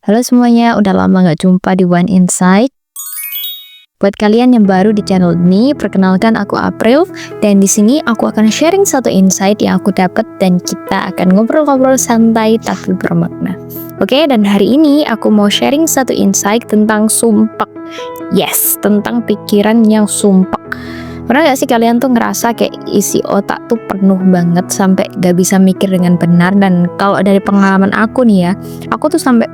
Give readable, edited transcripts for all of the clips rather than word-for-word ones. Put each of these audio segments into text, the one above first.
Halo semuanya, udah lama gak jumpa di One Insight. Buat kalian yang baru di channel ini, perkenalkan aku April, dan di sini aku akan sharing satu insight yang aku dapat dan kita akan ngobrol-ngobrol santai tapi bermakna. Oke, dan hari ini aku mau sharing satu insight tentang sumpek. Yes, tentang pikiran yang sumpek. Pernah gak sih kalian tuh ngerasa kayak isi otak tuh penuh banget sampai gak bisa mikir dengan benar? Dan kalau dari pengalaman aku nih ya, aku tuh sampai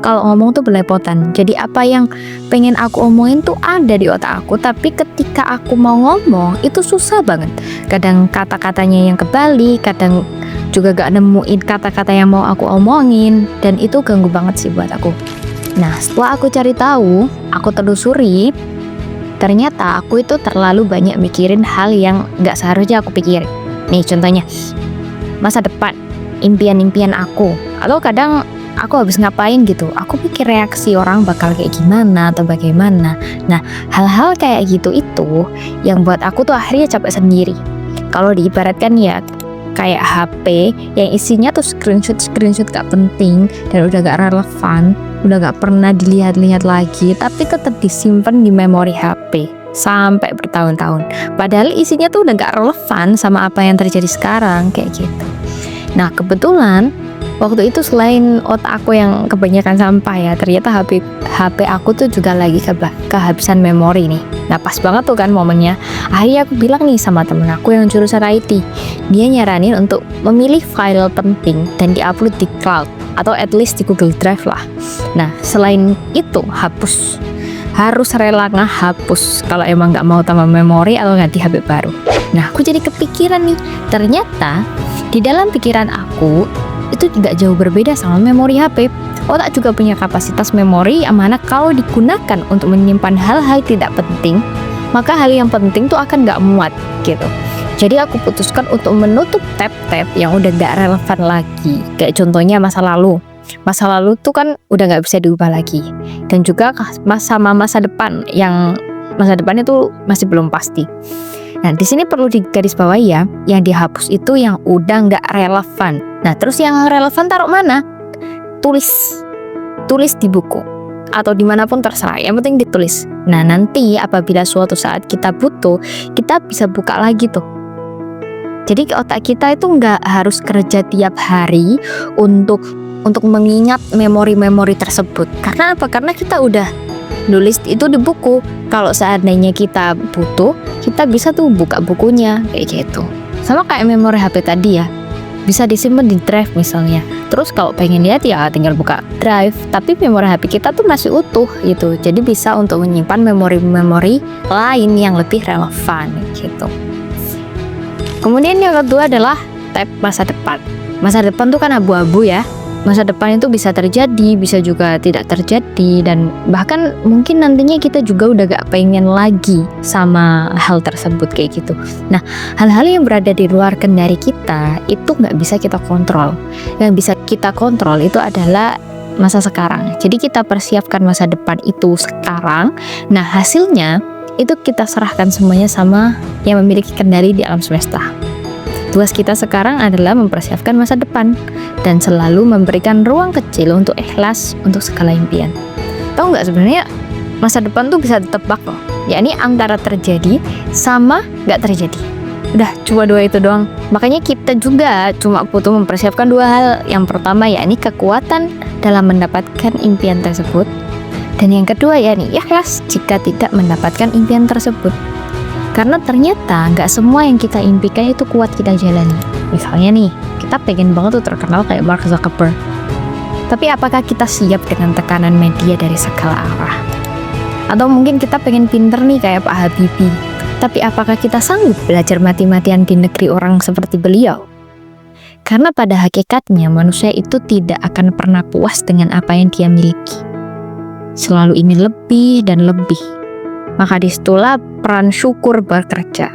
kalau ngomong tuh belepotan. Jadi apa yang pengen aku omongin tuh ada di otak aku, tapi ketika aku mau ngomong itu susah banget. Kadang kata-katanya yang kebalik, kadang juga gak nemuin kata-kata yang mau aku omongin, dan itu ganggu banget sih buat aku. Nah, setelah aku cari tahu, aku telusuri, ternyata aku itu terlalu banyak mikirin hal yang gak seharusnya aku pikirin. Nih contohnya, masa depan, impian-impian aku, atau kadang aku habis ngapain gitu, aku pikir reaksi orang bakal kayak gimana atau bagaimana. Nah, hal-hal kayak gitu itu yang buat aku tuh akhirnya capek sendiri. Kalau diibaratkan ya kayak HP yang isinya tuh screenshot gak penting dan udah gak relevan, udah gak pernah dilihat-lihat lagi, tapi tetap disimpan di memori HP sampai bertahun-tahun. Padahal isinya tuh udah gak relevan sama apa yang terjadi sekarang kayak gitu. Nah, kebetulan waktu itu selain otak aku yang kebanyakan sampah ya, ternyata HP aku tuh juga lagi kehabisan memori nih. Nah, pas banget tuh kan momennya. Akhirnya aku bilang nih sama temen aku yang jurusan IT. Dia nyaranin untuk memilih file penting dan diupload di cloud atau at least di Google Drive lah. Nah, selain itu hapus. Harus rela ngehapus kalau emang nggak mau tambah memori atau ganti HP baru. Nah, aku jadi kepikiran nih. Ternyata di dalam pikiran aku itu tidak jauh berbeda sama memori HP. Otak juga punya kapasitas memori yang mana kalau digunakan untuk menyimpan hal-hal tidak penting, maka hal yang penting tuh akan gak muat gitu. Jadi aku putuskan untuk menutup tab-tab yang udah gak relevan lagi. Kayak contohnya masa lalu. Masa lalu tuh kan udah gak bisa diubah lagi. Dan juga masa depan yang masa depannya tuh masih belum pasti. Nah, di sini perlu digarisbawahi ya, yang dihapus itu yang udah nggak relevan. Nah, terus yang relevan taruh mana? Tulis di buku atau dimanapun terserah. Yang penting ditulis. Nah, nanti apabila suatu saat kita butuh, kita bisa buka lagi tuh. Jadi otak kita itu nggak harus kerja tiap hari untuk mengingat memori-memori tersebut. Karena apa? Karena kita udah nulis itu di buku. Kalau seandainya kita butuh, kita bisa tuh buka bukunya kayak gitu. Sama kayak memori HP tadi ya, bisa disimpan di drive misalnya. Terus kalau pengen lihat ya tinggal buka drive, tapi memori HP kita tuh masih utuh gitu. Jadi bisa untuk menyimpan memori-memori lain yang lebih relevan gitu. Kemudian yang kedua adalah tab masa depan. Masa depan tuh kan abu-abu ya. Masa depan itu bisa terjadi, bisa juga tidak terjadi, dan bahkan mungkin nantinya kita juga udah gak pengen lagi sama hal tersebut kayak gitu. Nah, hal-hal yang berada di luar kendali kita itu gak bisa kita kontrol. Yang bisa kita kontrol itu adalah masa sekarang. Jadi kita persiapkan masa depan itu sekarang. Nah, hasilnya itu kita serahkan semuanya sama yang memiliki kendali di alam semesta. Tugas kita sekarang adalah mempersiapkan masa depan dan selalu memberikan ruang kecil untuk ikhlas untuk segala impian. Tahu nggak sebenarnya masa depan tuh bisa ditebak loh. Yakni antara terjadi sama nggak terjadi. Udah cuma dua itu doang. Makanya kita juga cuma butuh mempersiapkan dua hal. Yang pertama yakni kekuatan dalam mendapatkan impian tersebut. Dan yang kedua yakni ikhlas jika tidak mendapatkan impian tersebut. Karena ternyata nggak semua yang kita impikan itu kuat kita jalani. Misalnya nih, kita pengen banget tuh terkenal kayak Mark Zuckerberg. Tapi apakah kita siap dengan tekanan media dari segala arah? Atau mungkin kita pengen pinter nih kayak Pak Habibie. Tapi apakah kita sanggup belajar mati-matian di negeri orang seperti beliau? Karena pada hakikatnya manusia itu tidak akan pernah puas dengan apa yang dia miliki. Selalu ingin lebih dan lebih. Maka disitulah peran syukur bekerja.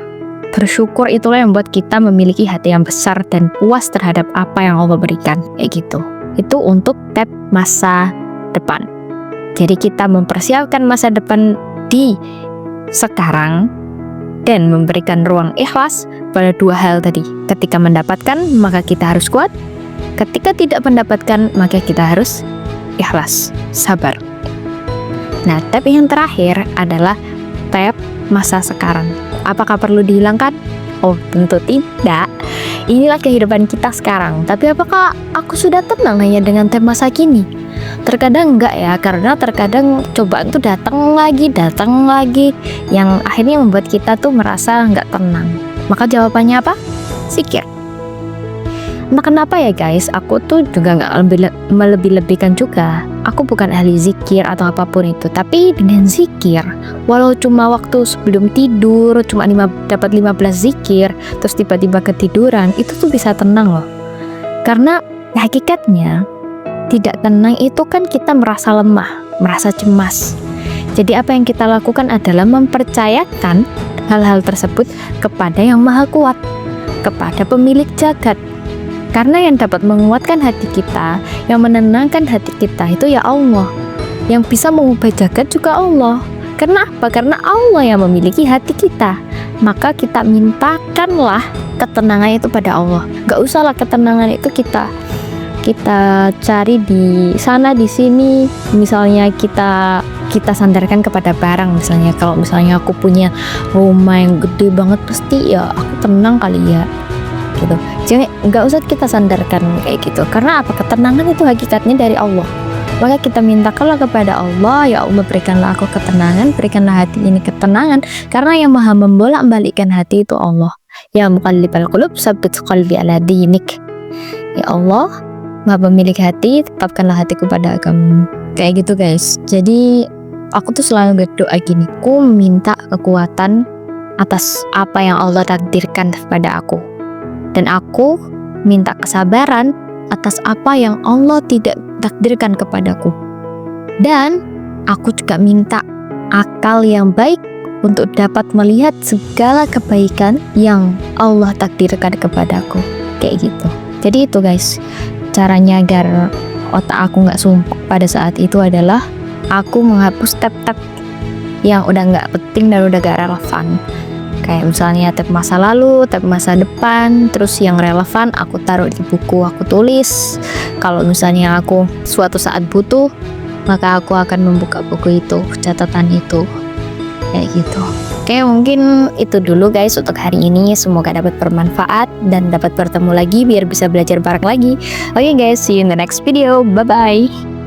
Bersyukur itulah yang membuat kita memiliki hati yang besar dan puas terhadap apa yang Allah berikan. Kayak gitu. Itu untuk tab masa depan. Jadi kita mempersiapkan masa depan di sekarang dan memberikan ruang ikhlas pada dua hal tadi. Ketika mendapatkan, maka kita harus kuat. Ketika tidak mendapatkan, maka kita harus ikhlas, sabar. Nah, tab yang terakhir adalah tab masa sekarang. Apakah perlu dihilangkan? Oh, tentu tidak. Inilah kehidupan kita sekarang. Tapi apakah aku sudah tenang hanya dengan tab masa kini? Terkadang enggak ya, karena terkadang cobaan tuh datang lagi, yang akhirnya membuat kita tuh merasa nggak tenang. Maka jawabannya apa? Zikir. Nah, kenapa ya guys, aku tuh juga nggak melebih-lebihkan juga. Aku bukan ahli zikir atau apapun itu, tapi dengan zikir, walau cuma waktu sebelum tidur, cuma dapat 15 zikir, terus tiba-tiba ketiduran, itu tuh bisa tenang loh. Karena hakikatnya, tidak tenang itu kan kita merasa lemah, merasa cemas. Jadi apa yang kita lakukan adalah mempercayakan hal-hal tersebut kepada yang maha kuat, kepada pemilik jagat. Karena yang dapat menguatkan hati kita, yang menenangkan hati kita itu ya Allah. Yang bisa mengubah jagat juga Allah. Karena apa? Karena Allah yang memiliki hati kita. Maka kita mintakanlah ketenangan itu pada Allah. Gak usahlah ketenangan itu kita cari di sana di sini. Misalnya kita sandarkan kepada barang. Misalnya kalau misalnya aku punya rumah yang gede banget, pasti ya aku tenang kali ya gitu. Jadi nggak usah kita sandarkan kayak gitu. Karena apa? Ketenangan itu hakikatnya dari Allah. Maka kita mintakanlah kepada Allah, ya Allah berikanlah aku ketenangan, berikanlah hati ini ketenangan. Karena yang maha membolak-balikkan hati itu Allah. Ya muqallibal qulub, tsabbit qalbi ala dinik. Ya Allah, maha pemilik hati, tetapkanlah hatiku pada agamamu. Kayak gitu guys. Jadi aku tuh selalu berdoa gini, aku minta kekuatan atas apa yang Allah takdirkan kepada aku. Dan aku minta kesabaran atas apa yang Allah tidak takdirkan kepadaku. Dan aku juga minta akal yang baik untuk dapat melihat segala kebaikan yang Allah takdirkan kepadaku. Kayak gitu. Jadi itu guys, caranya agar otak aku gak sumpah pada saat itu adalah aku menghapus tab-tab yang udah gak penting dan udah gak relevan. Kayak misalnya tab masa lalu, tab masa depan, terus yang relevan aku taruh di buku, aku tulis. Kalau misalnya aku suatu saat butuh, maka aku akan membuka buku itu, catatan itu. Kayak gitu. Oke, mungkin itu dulu guys untuk hari ini. Semoga dapat bermanfaat dan dapat bertemu lagi biar bisa belajar bareng lagi. Oke guys, see you in the next video. Bye-bye.